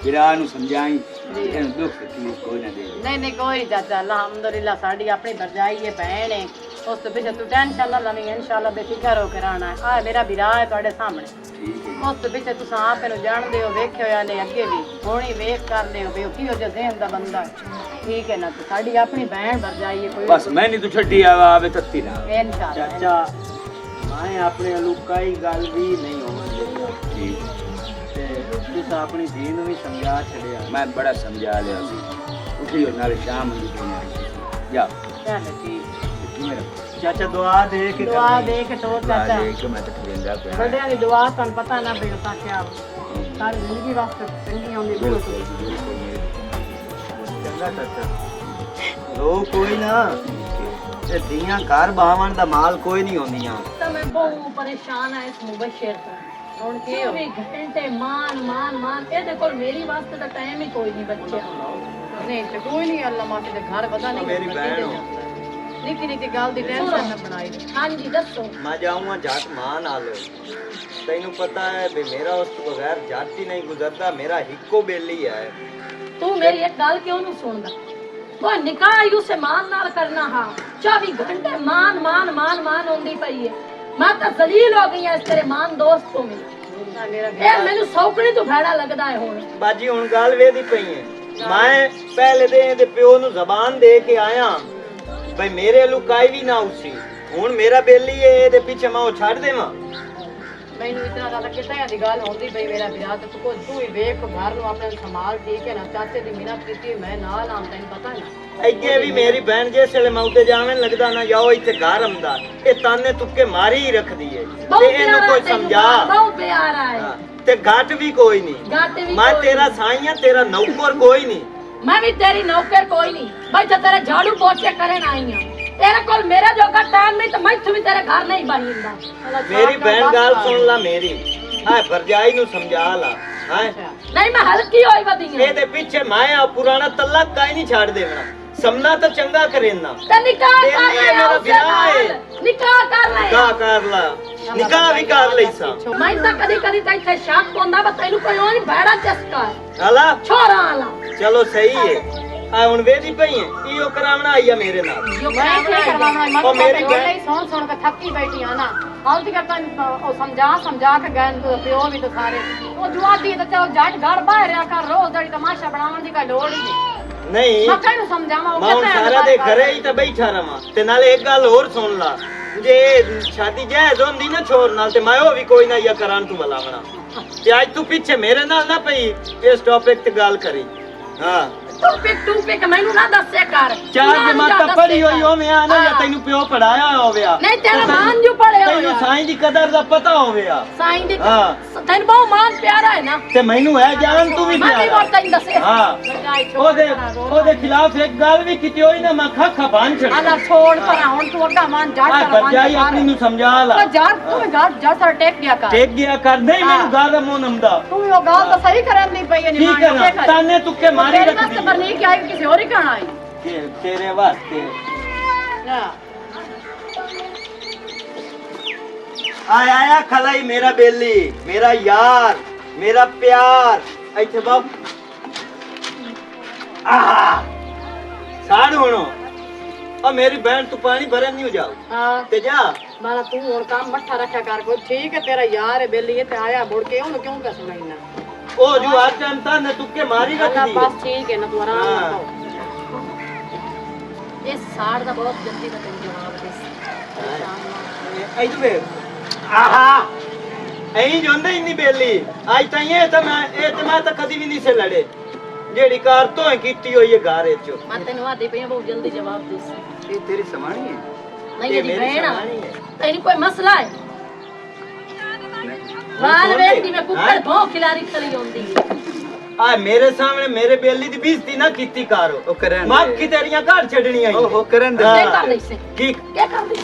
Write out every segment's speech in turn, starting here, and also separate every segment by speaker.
Speaker 1: विराह नु समझाई ਇਹਨੂੰ ਦੁੱਖ ਤਕਲੀਫ ਕੋਈ ਨਾ ਦੇ।
Speaker 2: नहीं कोई चाचा अल्हम्दुलिल्लाह साड़ी अपनी भरजाई है बहन है उस तो पीछे तू टेंशन ना लनी इंशाल्लाह बेफिक्र होकर आना है आ मेरा विराह है ਤੁਹਾਡੇ ਸਾਹਮਣੇ
Speaker 1: ਠੀਕ ਹੈ
Speaker 2: उस तो पीछे तुम आप इन्हू जानते हो वेख्यो या नहीं अगे भी होनी वेख कर लियो बे की हो जा ज़हन दा बंदा ठीक है ना तो साड़ी अपनी बहन भरजाई है कोई
Speaker 1: बस मैं नहीं तू छड्डी आवे तत्ती ना
Speaker 2: इंशाल्लाह
Speaker 3: चाचा मैं अपने लुकाई गल भी नहीं होने
Speaker 1: ठीक
Speaker 3: तुस अपनी धी नूं भी समझा छड़िया
Speaker 1: मैं बड़ा समझा लिया सी उठी और नाले शाम ਨੂੰ जा
Speaker 2: चल ठीक
Speaker 1: मेरा
Speaker 3: चाचा दुआ दे के
Speaker 2: दुआ दे के तो चाचा
Speaker 1: देख मैं तो ठेंगा पे
Speaker 2: बड़े दी दुआ तन पता ना भी ता क्या सारी जिंदगी वास्ते चंगी होंदी बिल्कुल
Speaker 3: चंगा चाचा रो कोई ना ते दियां घर बावन दा माल कोई नहीं होंदियां
Speaker 2: तो मैं बहुत परेशान है इस मुबशर से ਹੁਣ ਕੀ ਹੋ 24 ਘੰਟੇ ਮਾਨ ਇਹਦੇ ਕੋਲ ਮੇਰੀ ਵਾਸਤੇ ਤਾਂ ਟਾਈਮ ਹੀ ਕੋਈ ਨਹੀਂ ਬੱਚਿਆ ਨਹੀਂ ਤੇ ਕੋਈ ਨਹੀਂ ਅੱਲਾ ਮਾਫੀ ਦੇ ਘਰ ਪਤਾ ਨਹੀਂ
Speaker 3: ਮੇਰੀ ਭੈਣ ਹੋ
Speaker 2: ਨਿੱਕੀ ਨਿੱਕੀ ਗੱਲ ਦੀ ਟੈਨਸ਼ਨ ਨਾ ਬਣਾਈ ਹਾਂਜੀ ਦੱਸੋ
Speaker 3: मैं जाऊंगा जाट मां नाल तैनू पता है बे मेरा उस तो बगैर जाट ही नहीं गुजरता मेरा हिक्को बेली है
Speaker 4: तू मेरी एक गल क्यों नहीं सुनदा वो निकाह ही उसे मान नाल करना हा 24 घंटे मान होंदी पई है मैं तो जलील हो गई इस तेरे मान दोस्त को मिल ए मेनू सौकड़ी तो भैड़ा लगदा है हुन
Speaker 3: बाजी हुन गल वेदी पई है मैं पहले दे प्यो नु जबान दे के आया भाई मेरे लुकाई भी ना उसी हुन मेरा बेली है दे पीछे मैं ओ छाड़ देवां
Speaker 2: ਮੈਨੂੰ ਇਤਨਾ ਜ਼ਿਆਦਾ ਕਿਤੇ ਦੀ ਗੱਲ ਹੁੰਦੀ ਪਈ ਮੇਰਾ ਵਿਆਹ ਤੇ ਤੂੰ ਹੀ ਵੇਖ ਘਰ ਨੂੰ ਆਪਣੇ ਸੰਭਾਲ ਠੀਕ ਹੈ ਨਾ ਚਾਚੇ ਦੀ ਮਿਹਨਤ ਕੀਤੀ ਮੈਂ ਨਾਲ ਆਂ ਤੈਨੂੰ ਪਤਾ ਨਾ
Speaker 3: ਅੱਗੇ ਵੀ ਮੇਰੀ ਭੈਣ ਜਿਸਲੇ ਮੈਂ ਉੱਤੇ ਜਾਵੇਂ ਲੱਗਦਾ ਨਾ ਜਾਓ ਇੱਥੇ ਘਰ ਆਉਂਦਾ ਇਹ ਤਾਨੇ ਤੁੱਕੇ ਮਾਰੀ ਹੀ ਰੱਖਦੀ ਏ ਤੇ ਇਹਨੂੰ ਕੋਈ ਸਮਝਾ
Speaker 4: ਬਹੁਤ ਪਿਆਰਾ ਹੈ
Speaker 3: ਤੇ ਘਾਟ ਵੀ ਕੋਈ ਨਹੀਂ ਮੈਂ ਤੇਰਾ ਸਾਈਆਂ ਤੇਰਾ ਨੌਕਰ ਕੋਈ ਨਹੀਂ
Speaker 4: मैं भी तेरी नौकर कोई नहीं भाई जो तेरे झाड़ू पोछे करे ना आई हूं तेरे कोल मेरा जोगा टाइम नहीं तो मैं भी तेरे घर नहीं बहिंदा
Speaker 3: मेरी बहन गाल सुन ला मेरी हां भरजाई नु समझा ला हां
Speaker 4: नहीं मैं हल्की होई वदी हूं
Speaker 3: ਇਹਦੇ ਪਿੱਛੇ ਮੈਂ ਆ ਪੁਰਾਣਾ ਤਲਕ ਕਾਈ ਨਹੀਂ ਛੱਡ ਦੇਣਾ ਸਮਨਾ ਤਾਂ ਚੰਗਾ ਕਰੇਨਾ
Speaker 4: ਤੇ ਨਿਕਾਹ ਕਰ ਲੈ
Speaker 3: ਮੇਰਾ ਵਿਆਹ ਹੈ
Speaker 4: ਨਿਕਾਹ ਕਰ ਲੈ
Speaker 3: ਨਿਕਾਹ ਕਰ ਲਾ ਨਿਕਾਹ ਵੀ ਕਰ ਲਈ ਸਾਂ
Speaker 4: ਮੈਂ ਤਾਂ ਕਦੀ ਕਦੀ ਤਾਂ ਇੱਥੇ ਸ਼ੱਕ ਹੁੰਦਾ ਬਸ ਤੈਨੂੰ ਕੋਈ ਉਹ ਨਹੀਂ ਭੈੜਾ ਚਸਕਾ
Speaker 3: ਹਲਾ
Speaker 4: ਛੋਰਾ ਆਲਾ
Speaker 3: ਚਲੋ ਸਹੀ ਹੈ ਆ ਹੁਣ ਵੇਦੀ ਪਈ ਹੈ ਇਹੋ ਕਰਾਵਣਾ ਆਈ ਆ ਮੇਰੇ ਨਾਲ
Speaker 2: ਜੋ ਮੈਂ ਕੀ ਕਰਵਾਉਣਾ ਹੈ ਮੈਂ ਮੇਰੀ ਗੱਲ ਸੁਣ ਕੇ ਥੱਕੀ ਬੈਠੀ ਆ ਨਾ ਹਾਲਤੀ ਕਰਤਾ ਉਹ ਸਮਝਾ ਕੇ ਗਏ ਤੇ ਪਿਓ ਵੀ ਤੇ ਸਾਰੇ ਉਹ ਜਵਾਦੀ ਤਾਂ ਚਲ ਜੱਟ ਘਰ ਬਾਹਰ ਆ ਕਰ ਰੋਜ਼ ਦੜੀ ਤਮਾਸ਼ਾ ਬਣਾਉਣ ਦੀ ਕੋਈ ਲੋੜ ਹੀ ਨਹੀਂ
Speaker 3: ਨਹੀਂ
Speaker 2: ਮੈਂ ਕਿਹਨੂੰ ਸਮਝਾਵਾਂ
Speaker 3: ਮੈਂ ਹੁਣ ਸਾਰਾ ਦੇ ਘਰੇ ਹੀ ਤਾਂ ਬੈਠਾ ਰਵਾਂ ਤੇ ਨਾਲੇ ਇੱਕ ਗੱਲ ਹੋਰ ਸੁਣ ਲਾ ਜੇ ਸ਼ਾਦੀ ਜਾਇਜ਼ ਹੁੰਦੀ ਨਾ ਛੋਰ ਨਾਲ ਤੇ ਮੈਂ ਉਹ ਵੀ ਕੋਈ ਨਾ ਇਹ ਕਰਾਂ ਤੂੰ ਮਲਾਵਣਾ ਤੇ ਅੱਜ ਤੂੰ ਪਿੱਛੇ ਮੇਰੇ ਨਾਲ ਨਾ ਪਈ ਇਸ ਟੌਪਿਕ ਤੇ ਗੱਲ ਕਰੀ ਹਾਂ
Speaker 4: ਤੂੰ ਪਿਕ ਮੈਨੂੰ ਨਾ ਦੱਸਿਆ ਕਰ
Speaker 3: ਚਾਰ ਜਮਾਤਾਂ ਪੜ੍ਹੀ ਹੋਈ ਹੋਵੇ ਆ ਨਾ ਜਾਂ ਤੈਨੂੰ ਪਿਓ ਪੜਾਇਆ ਹੋਵੇ ਆ
Speaker 4: ਨਹੀਂ ਤੇਰਾ ਮਾਨ ਜੋ ਪੜਿਆ ਹੋਇਆ
Speaker 3: ਤੈਨੂੰ ਸਾਈਂ ਦੀ ਕਦਰ ਦਾ ਪਤਾ ਹੋਵੇ ਆ
Speaker 4: ਸਾਈਂ ਦੀ
Speaker 3: ਹਾਂ
Speaker 4: ਤੈਨੂੰ ਬਹੁਤ ਮਾਨ ਪਿਆਰਾ ਹੈ ਨਾ
Speaker 3: ਤੇ ਮੈਨੂੰ ਹੈ ਜਾਨ ਤੂੰ ਵੀ
Speaker 4: ਮੈਂ ਵੀ
Speaker 3: ਪਿਆਰਾ
Speaker 4: ਹੋਰ ਤੈਨੂੰ ਦੱਸਿਆ
Speaker 3: ਹਾਂ ਉਹਦੇ ਖਿਲਾਫ ਇੱਕ ਗੱਲ ਵੀ ਕੀਤੀ ਹੋਈ ਨਾ ਮੈਂ ਖਾ ਬਾਂਝ ਛੱਡ
Speaker 2: ਆਲਾ ਛੋੜ ਪਰ ਹੁਣ ਤੂੰ ਅੱਗਾ ਮਾਨ ਜੱਟ
Speaker 3: ਆ ਬੱਜਾਈ ਆਪਣੀ ਨੂੰ ਸਮਝਾ ਲਾ
Speaker 2: ਜੱਟ ਤੂੰ ਜੱਟ ਸਰ ਟੇਕ ਗਿਆ ਕਰ
Speaker 3: ਟੇਕ ਗਿਆ ਕਰ ਨਹੀਂ ਮੈਨੂੰ ਗੱਲ ਦਾ ਮੂੰਹ ਨਮਦਾ
Speaker 2: ਤੂੰ ਉਹ ਗੱਲ ਤਾਂ ਸਹੀ ਕਰਨ ਨਹੀਂ ਪਈ ਨਹੀਂ
Speaker 3: ਠੀਕ ਹੈ ਨਾ ਤਾਨੇ ਤੁੱਕੇ ਮਾਰੀ ਰੱਖਦੀ
Speaker 2: ਪਰ ਨਹੀਂ ਕਿ ਆਈ ਕਿਸੇ ਹੋਰ ਹੀ ਕਹਿਣਾ ਆਈ
Speaker 3: ਤੇਰੇ ਵਾਸਤੇ ਆਇਆ ਖਲਾਈ ਮੇਰਾ ਬੇਲੀ ਮੇਰਾ ਯਾਰ ਮੇਰਾ ਪਿਆਰ ਇੱਥੇ ਬਾਬ ਆਹ ਸਾੜ ਹੋਣੋ ਆ ਮੇਰੀ ਭੈਣ ਤੂੰ ਪਾਣੀ ਭਰਨ ਨਹੀਂ ਜਾਓ
Speaker 2: ਹਾਂ
Speaker 3: ਤੇ ਜਾ
Speaker 2: ਮਾਰਾ ਤੂੰ ਹੁਣ ਕੰਮ ਮੱਠਾ ਰੱਖਿਆ ਕਰ ਕੋਈ ਠੀਕ ਹੈ ਤੇਰਾ ਯਾਰ ਹੈ ਬੇਲੀ ਤੇ ਆਇਆ ਮੁੜ ਕੇ ਉਹਨੂੰ ਕਿਉਂ ਕਹ ਸੁਣਾਈਨਾ
Speaker 3: ਉਹ ਜੋ ਆ ਟਾਈਮ ਤਾਂ ਨੇ ਤੁੱਕੇ ਮਾਰੀ ਰੱਖਦੀ
Speaker 2: ਬਸ ਠੀਕ ਹੈ ਨਾ ਤੂੰ ਆਰਾਮ ਨਾਲ ਖਾਓ
Speaker 4: ਇਹ ਸਾੜ ਦਾ ਬਹੁਤ ਜਲਦੀ ਦਾ ਤੈਨੂੰ ਜਵਾਬ ਦੇ
Speaker 3: ਇੱਥੇ ਆਹਾ ਐਂ ਜੁੰਦੇ ਇੰਨੀ ਬੇਲੀ ਅੱਜ ਤਾਂ ਇਹ ਮੈਂ ਤਾਂ ਕਦੀ ਵੀ ਨਹੀਂ ਸੇ ਲੜੇ ਜਿਹੜੀ ਕਾਰ ਤੋਂ ਕੀਤੀ ਹੋਈ ਹੈ ਘਰ ਵਿੱਚ
Speaker 4: ਮੈਂ ਤੈਨੂੰ ਆਦੇ ਪਈ ਬਹੁਤ ਜਲਦੀ ਜਵਾਬ ਦੇ
Speaker 1: ਇਹ ਤੇਰੀ ਸਮਾਣੀ ਹੈ
Speaker 4: ਨਹੀਂ ਇਹਦੀ ਭੈਣ ਤੈਨੂੰ ਕੋਈ ਮਸਲਾ ਹੈ ਵਾਲ ਵੇਖਦੀ ਮੈਂ ਕੁੱਕੜ ਭੌਂ ਖਿਲਾਰੀ ਖਲੀ ਹੁੰਦੀ ਹੈ
Speaker 3: ਆ ਮੇਰੇ ਸਾਹਮਣੇ ਮੇਰੇ ਬੇਲੀ ਦੀ ਬੇਇੱਜ਼ਤੀ ਨਾ ਕੀਤੀ ਕਾਰੋ
Speaker 1: ਉਹ ਕਰਨ ਦੇ
Speaker 3: ਮਾਂ ਕੀ ਤੇਰੀਆਂ ਘਰ ਛੱਡਣੀ ਆਈ
Speaker 1: ਉਹ ਕਰਨ ਦੇ
Speaker 4: ਕੀ ਕਰ ਰਹੀ ਸੀ
Speaker 3: ਕੀ
Speaker 4: ਕਰ ਰਹੀ ਸੀ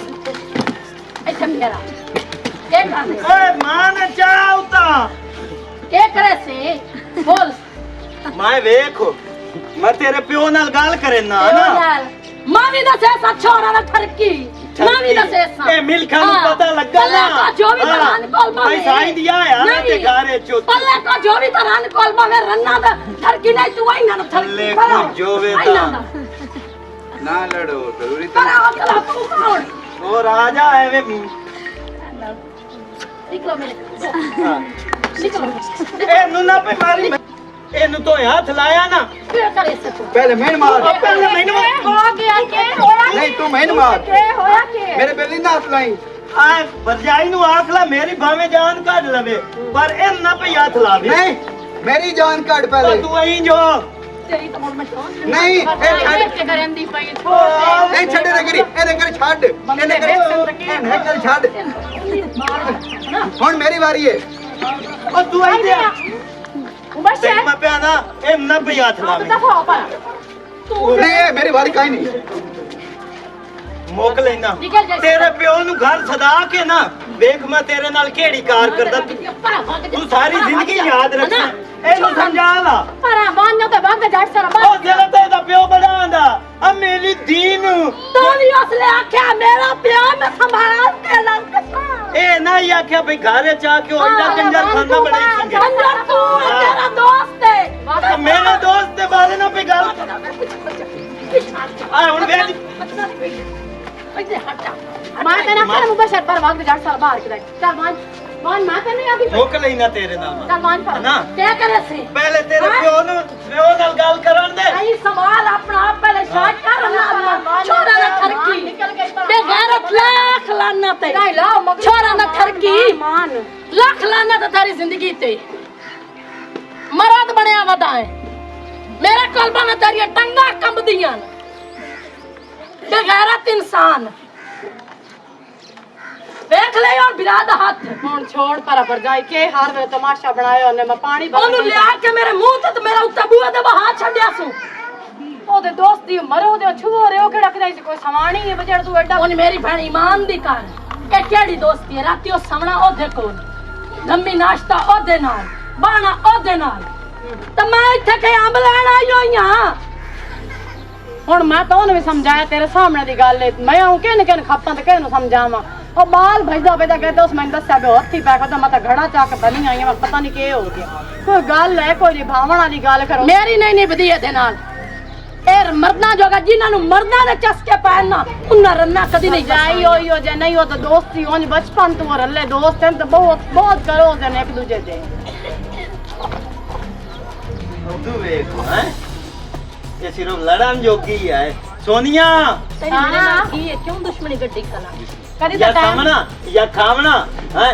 Speaker 4: ਇੱਥੇ ਮੇਰਾ ਕੀ ਕਰ ਰਹੀ ਸੀ
Speaker 3: ਓਏ ਮਾਂ ਨੇ ਚਾਹ ਉਤਾ
Speaker 4: ਕੀ ਕਰੇ ਸੀ ਬੋਲ
Speaker 3: ਮੈਂ ਵੇਖੋ ਮੈਂ ਤੇਰੇ ਪਿਓ ਨਾਲ ਗੱਲ ਕਰੇ ਨਾ
Speaker 4: ਮਾਂ ਵੀ ਦੱਸਿਆ ਸੱਚ ਹੋਣਾ ਨਾ ਠਰਕੀ मैं भी दसे सा
Speaker 3: ए मिल्खा नु पता लगा ना
Speaker 4: जो भी तरान कोलबा
Speaker 3: भाई साई दिया है ना ते घरे चो
Speaker 4: पल्ले को जो भी तरान कोलबा में रन्ना दा ठरकी नहीं तू आई ना
Speaker 3: पल्ले को जो वे ता
Speaker 1: ना लड़ो जरूरी
Speaker 4: पर अगला तू कौन
Speaker 3: ओ राजा है वे
Speaker 4: निकलो मेरे
Speaker 3: हां
Speaker 4: निकलो
Speaker 3: ए नु ना पे मारी ए नु तो हाथ लाया ना
Speaker 4: क्या करे से तू
Speaker 1: पहले मैंने मार
Speaker 3: पहले मैंने
Speaker 2: हो गया के होया
Speaker 1: नहीं तू मैंने मार
Speaker 2: के होया के
Speaker 1: मेरे पहले ना हाथ लाई
Speaker 3: आ भरजाई नु आखला मेरी भावे जान काट लवे पर ए ना पे हाथ लावे
Speaker 1: नहीं मेरी जान काट
Speaker 3: तो
Speaker 1: पहले
Speaker 3: तू वहीं जो
Speaker 4: तेरी तो मन में छोड़
Speaker 1: नहीं ए छाड़
Speaker 2: के करंदी पई छोड़ दे
Speaker 1: नहीं छड़े रगड़ी ए रगड़ छाड़ ए रगड़ छाड़ हुन मेरी बारी है
Speaker 3: ओ तू आई दे
Speaker 2: बस
Speaker 3: ते मैं पे आना ए ना पे हाथ लावे
Speaker 2: दफा पर तू
Speaker 1: नहीं ये मेरी बारी काई नहीं
Speaker 3: मोक लेना
Speaker 2: निकल जा
Speaker 3: तेरे प्यो नु घर सदा के ना देख मैं तेरे नाल केड़ी कार करदा तू सारी जिंदगी याद रखना ए नु समझा ला
Speaker 2: पर मान न तो भाग जा सर
Speaker 3: ओ जेला तेरा प्यो बढ़ांदा आ मेरी दीन
Speaker 4: तो भी असले आख्या मेरा प्यार में संभाल के लंका
Speaker 3: ए ना या क्या भाई घरे चा के ओइला कंजर खाना बनाई थी
Speaker 4: अंदर तू तेरा दोस्त है
Speaker 3: तो मेरे दोस्त के बारे में पे गल आ हुन वे
Speaker 4: ऐसे हट जा
Speaker 2: मां तेरा कर मुबशर पर भाग जा सर बाहर के चल मान मां तेने आधी
Speaker 3: मोक लेना तेरे नाल
Speaker 2: चल मान पर
Speaker 3: ना
Speaker 4: क्या करे से
Speaker 3: पहले तेरे प्यो नाल गल करन दे
Speaker 4: आई सवाल अपना आप पहले स्टार्ट कर ना छोरा ना ठरकी
Speaker 2: निकल गई
Speaker 4: बे गैरत लाख लाना ते
Speaker 2: नहीं लाओ मगर
Speaker 4: छोरा ना ठरकी
Speaker 2: मान
Speaker 4: लाख लाना ते तारी जिंदगी ते मरद बनया वदाए मेरे कलबा में तेरी टंगा कंब दियां बे गैरत इंसान देख ले और बिराद हाथ
Speaker 2: ਹੁਣ ਛੋੜ ਪਰ ਜਾਈ ਕੇ ਹਰ ਵੇ ਤਮਾਸ਼ਾ ਬਣਾਇਆ ਉਹਨੇ ਮੈਂ ਪਾਣੀ
Speaker 4: ਉਹਨੂੰ ਲਿਆ ਕੇ ਮੇਰੇ ਮੂੰਹ ਤੇ ਮੇਰਾ ਉੱਤੇ ਬੂਹੇ ਦੇ ਬਾਹਰ ਛੱਡਿਆ ਸੂ
Speaker 2: ਉਹਦੇ ਦੋਸਤ ਦੀ ਉਮਰ ਉਹਦੇ ਛੂੋ ਰਿਓ ਕਿਹੜਾ ਕਿਦਾਈ ਕੋਈ ਸਮਾਣੀ ਹੈ ਬਜੜ ਤੂੰ ਐਡਾ
Speaker 4: ਉਹਨੇ ਮੇਰੀ ਭੈਣ ਇਮਾਨ ਦੀ ਕਰ ਇਹ ਕਿਹੜੀ ਦੋਸਤੀ ਹੈ ਰਾਤੀ ਉਹ ਸਵਣਾ ਉਹਦੇ ਕੋਲ ਲੰਮੀ ਨਾਸ਼ਤਾ ਉਹਦੇ ਨਾਲ ਬਾਣਾ ਉਹਦੇ ਨਾਲ ਤੇ ਮੈਂ ਇੱਥੇ ਕਿ ਅੰਬ ਲੈਣ ਆਈ ਹੋਈ ਹਾਂ
Speaker 2: ਹੁਣ ਮੈਂ ਤਾਂ ਉਹਨੂੰ ਵੀ ਸਮਝਾਇਆ ਤੇਰੇ ਸਾਹਮਣੇ ਦੀ ਗੱਲ ਹੈ ਮੈਂ ਉਹ ਕਿਹਨ ਕਿਹਨ ਖੱਪਾਂ ਤੇ ਕਿਹਨੂੰ ਸਮਝਾਵਾਂ ਉਹ ਬਾਲ ਭਜਦਾ ਭਜਦਾ ਕਹਿੰਦਾ ਉਸ ਮੈਂ ਦੱਸਿਆ ਵੀ ਹੱਥੀ ਪੈ ਖਦਾ ਮੈਂ ਤਾਂ ਘੜਾ ਚੱਕ ਬਣੀ ਆਈ ਮੈਂ ਪਤਾ ਨਹੀਂ ਕੀ ਹੋ ਗਿਆ ਕੋਈ ਗੱਲ ਹੈ ਕੋਈ ਨਿਭਾਵਣ ਵਾਲੀ ਗੱਲ ਕਰੋ
Speaker 4: ਮੇਰੀ ਨਹੀਂ ਨਿਭਦੀ ਇਹਦੇ ਨਾਲ ਇਹ ਮਰਦਾਂ ਜੋਗਾ ਜਿਨ੍ਹਾਂ ਨੂੰ ਮਰਦਾਂ ਦੇ ਚਸਕੇ ਪੈਣ ਨਾ ਉਹਨਾਂ ਰੰਨਾ ਕਦੀ ਨਹੀਂ
Speaker 2: ਜਾਈ ਹੋਈ ਹੋ ਜਾਂ ਨਹੀਂ ਹੋ ਤਾਂ ਦੋਸਤੀ ਹੋਣੀ ਬਚਪਨ ਤੋਂ ਰੱਲੇ ਦੋਸਤ ਹਨ ਤਾਂ ਬਹੁਤ ਬਹੁਤ ਕਰੋ ਜਨ ਇੱਕ ਦੂਜੇ ਦੇ
Speaker 3: तू देखो हैं ये सिर्फ लड़न जोगी है सोनिया
Speaker 4: ਤੇਰੀ ਮੇਰੇ ਨਾਲ ਕੀ ਹੈ ਕਿਉਂ ਦੁਸ਼ਮਣੀ ਗੱਡੀ ਕਲਾ
Speaker 2: ਕਦੀ
Speaker 3: या
Speaker 2: ਤਾਂ ਟਾਈਮ
Speaker 3: सामना या खावना हैं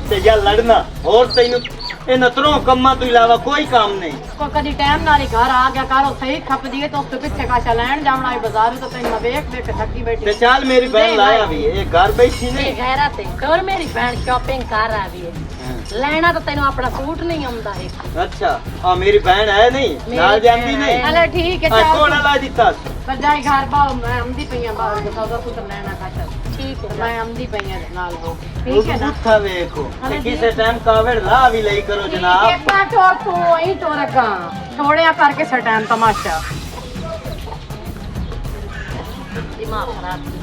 Speaker 3: ते या लड़ना और तैनू इन अतरों कम्मा तो इलावा कोई काम नहीं
Speaker 2: ਕੋ ਕਦੀ ਟਾਈਮ ਨਾਲ ਹੀ ਘਰ ਆ ਗਿਆ ਕਰੋ ਸਹੀ ਖੱਪ ਦੀਏ ਤਾਂ ਉਸ ਤੋਂ ਪਿੱਛੇ ਕਾਸ਼ਾ ਲੈਣ ਜਾਵਣਾ ਹੈ ਬਾਜ਼ਾਰ ਤੋਂ ਤੈਨੂੰ ਮੈਂ ਵੇਖ ਵੇਖ ਥੱਕੀ ਬੈਠੀ
Speaker 3: ते चल मेरी बहन
Speaker 2: नहीं,
Speaker 3: लाया
Speaker 2: नहीं।
Speaker 3: भी ये घर बैठी
Speaker 4: ਇਹ
Speaker 3: नहीं
Speaker 4: ਗੈਰਤ ਹੈ और मेरी बहन शॉपिंग कर रही है ਲੈਣਾ ਤਾਂ ਤੈਨੂੰ ਆਪਣਾ ਸੂਟ ਨਹੀਂ ਆਉਂਦਾ ਹੈ
Speaker 3: अच्छा हाँ मेरी बहन है नहीं नाल जांदी नहीं
Speaker 2: ਹਲੇ ਠੀਕ ਹੈ
Speaker 3: हाँ,
Speaker 2: ਚੱਲ
Speaker 3: कौन ला दिता
Speaker 2: ਪਰ ਜਾਈ ਘਰ ਬਾਹਰ ਮੈਂ ਆਮਦੀ ਪਈਆਂ ਬਾਹਰ ਦਾ ਸੌਦਾ ਪੁੱਤਰ ਲੈਣਾ ਕਾਸ਼ਾ
Speaker 4: ਠੀਕ ਹੈ
Speaker 2: ਮੈਂ ਆਮਦੀ ਪਈਆਂ ਨਾਲ ਹੋ
Speaker 3: ठीक
Speaker 2: ਠੀਕ ਹੈ ਨਾ
Speaker 3: था देखो ते किसे टाइम कावड़ ला भी लई करो जनाब
Speaker 2: ਕਿੰਨਾ ਟੋਰ ਤੂੰ ਅਹੀਂ ਟੋਰਕਾਂ ਛੋੜਿਆ ਕਰਕੇ ਸਟੈਮ ਤਮਾਸ਼ਾ
Speaker 4: ਦਿਮਾਗ ਖਰਾਬ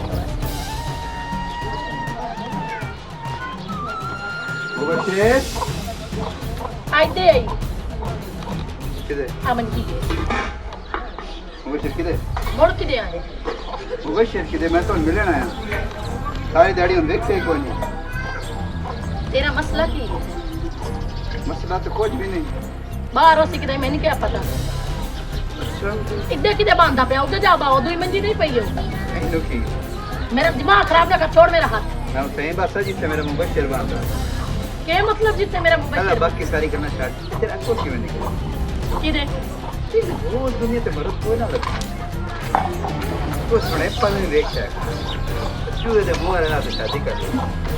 Speaker 1: मुबशर
Speaker 4: ਆਈ ਦੇ ਆਈ
Speaker 1: किधर
Speaker 4: ਅਮਨ ਕੀ ਹੈ
Speaker 1: मुबशर किधर
Speaker 4: ਮੁੜ ਕਿਦੇ ਆਏ
Speaker 1: मुबशर किधर मैं तो मिलन आया सारी दाढ़ी हम देख से कोई नहीं
Speaker 4: ਤੇਰਾ ਮਸਲਾ ਕੀ ਹੈ
Speaker 1: मसला तो कुछ भी नहीं
Speaker 4: ਬਾਹਰ ਉਸੇ ਕਿਤੇ ਮੈਨੂੰ ਕੀ ਪਤਾ ਇੱਦੇ ਕਿਤੇ ਬਾਂਦਾ ਪਿਆ ਉਹਦੇ ਜਾ ਬਾਉ ਦੂਈ ਮੰਜੀ ਨਹੀਂ ਪਈ ਹੋ
Speaker 1: नहीं दुखी
Speaker 4: ਮੇਰਾ ਦਿਮਾਗ ਖਰਾਬ ਨਾ ਕਰ ਛੋੜ ਮੇਰਾ ਹੱਥ
Speaker 1: मैं सही बात है जिससे मेरा मुबशर बांधा
Speaker 4: ਕੀ ਮਤਲਬ ਜਿੱਤੇ ਮੇਰਾ
Speaker 1: चल
Speaker 4: मोबाइल
Speaker 1: बाकी सारी करना स्टार्ट तेरा को क्यों नहीं
Speaker 4: ਕਿਦੇ
Speaker 1: वो दुनिया ते मरद कोई ना लगता तो सुने पल में देखता है चूहे दे मुंह वाला से शादी कर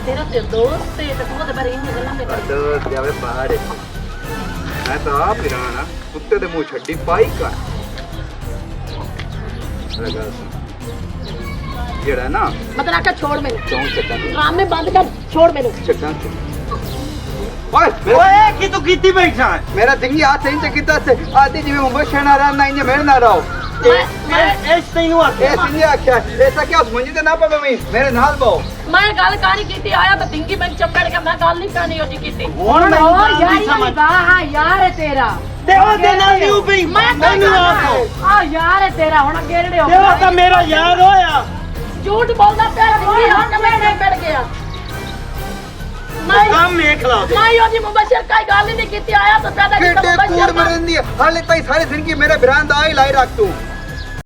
Speaker 4: ਤੇਰਾ ਤੇ ਦੋਸਤ ਤੇ ਤੂੰ ਉਹਦੇ ਬਾਰੇ ਇੰਨੀ ਗੱਲਾਂ ਦੇ ਕਰ
Speaker 1: तो जावे बाहर है मैं तो आप ही रहा ना कुत्ते दे मुंह छड्डी पाई का लगा जेड़ा ना
Speaker 4: ਮਤਲਬ ਆਖਿਆ ਛੋੜ ਮੈਨੂੰ
Speaker 1: चौं चक्का
Speaker 4: ਡਰਾਮੇ ਬੰਦ ਕਰ ਛੋੜ ਮੈਨੂੰ
Speaker 1: चक्का ओए मेरा
Speaker 3: ओए की तू कितनी बैठा है
Speaker 1: मेरा दिंगी हाथ सही चकिता से आधी जी में मुंबई शहर ना रहा ना इंजे मेरे ना रहो
Speaker 3: ਇਸ ਤੈਨੂੰ ਆਖਿਆ
Speaker 1: ਇਹ ਸਿੰਨੇ ਆਖਿਆ ਐਸਾ ਕਿ ਉਸ ਮੰਜੀ ਤੇ ਨਾ ਪਵੇ ਮੈਂ ਮੇਰੇ ਨਾਲ ਬਹੁ
Speaker 4: ਮੈਂ ਗੱਲ ਕਾਣੀ ਕੀਤੀ ਆਇਆ ਤਾਂ ਡਿੰਗੀ ਬੈਂਕ ਚੱਪੜ ਕੇ ਮੈਂ ਗੱਲ ਨਹੀਂ ਕਰਨੀ ਉਹਦੀ ਕੀਤੀ
Speaker 3: ਹੁਣ ਮੈਨੂੰ
Speaker 2: ਉਹ
Speaker 3: ਗੱਲ ਦੀ
Speaker 2: ਯਾਰੀ
Speaker 3: ਸਮਝ
Speaker 2: ਵਾਹ ਯਾਰ ਹੈ ਤੇਰਾ
Speaker 3: ਤੇ ਉਹਦੇ ਨਾਲ ਨਹੀਂ ਪਈ ਮੈਨੂੰ ਆਖੋ
Speaker 2: ਆ ਯਾਰ ਹੈ ਤੇਰਾ ਹੁਣ ਅੱਗੇ ਜਿਹੜੇ ਹੋ
Speaker 3: ਤੇ ਉਹ ਤਾਂ ਮੇਰਾ ਯਾਰ ਹੋਇਆ
Speaker 4: ਝੂਠ ਬੋਲਦਾ ਪਿਆ ਡਿੰਗੀ ਹੱਕ ਮੈਂ ਨਹੀਂ ਮਿਲ ਗਿਆ
Speaker 3: ਕੰਮ ਵੇਖ ਲਾ ਉਹਦੇ
Speaker 4: ਮੈਂ ਉਹਦੀ ਮੁਬਸ਼ਰ ਕਾਈ ਗੱਲ ਹੀ ਨਹੀਂ ਕੀਤੀ ਆਇਆ ਤਾਂ ਪੈਦਾ ਕੀਤਾ
Speaker 1: ਕਿੱਡੇ ਕੂੜ
Speaker 4: ਮੁਬਸ਼ਰ
Speaker 1: ਮਰੰਦੀ ਹਾਲੇ ਤਾਈ ਸਾਰੀ ਜ਼ਿੰਦਗੀ ਮੇਰੇ ਬਿਰਾਂ ਦਾ ਹੀ ਲਾਈ ਰੱਖ ਤੂੰ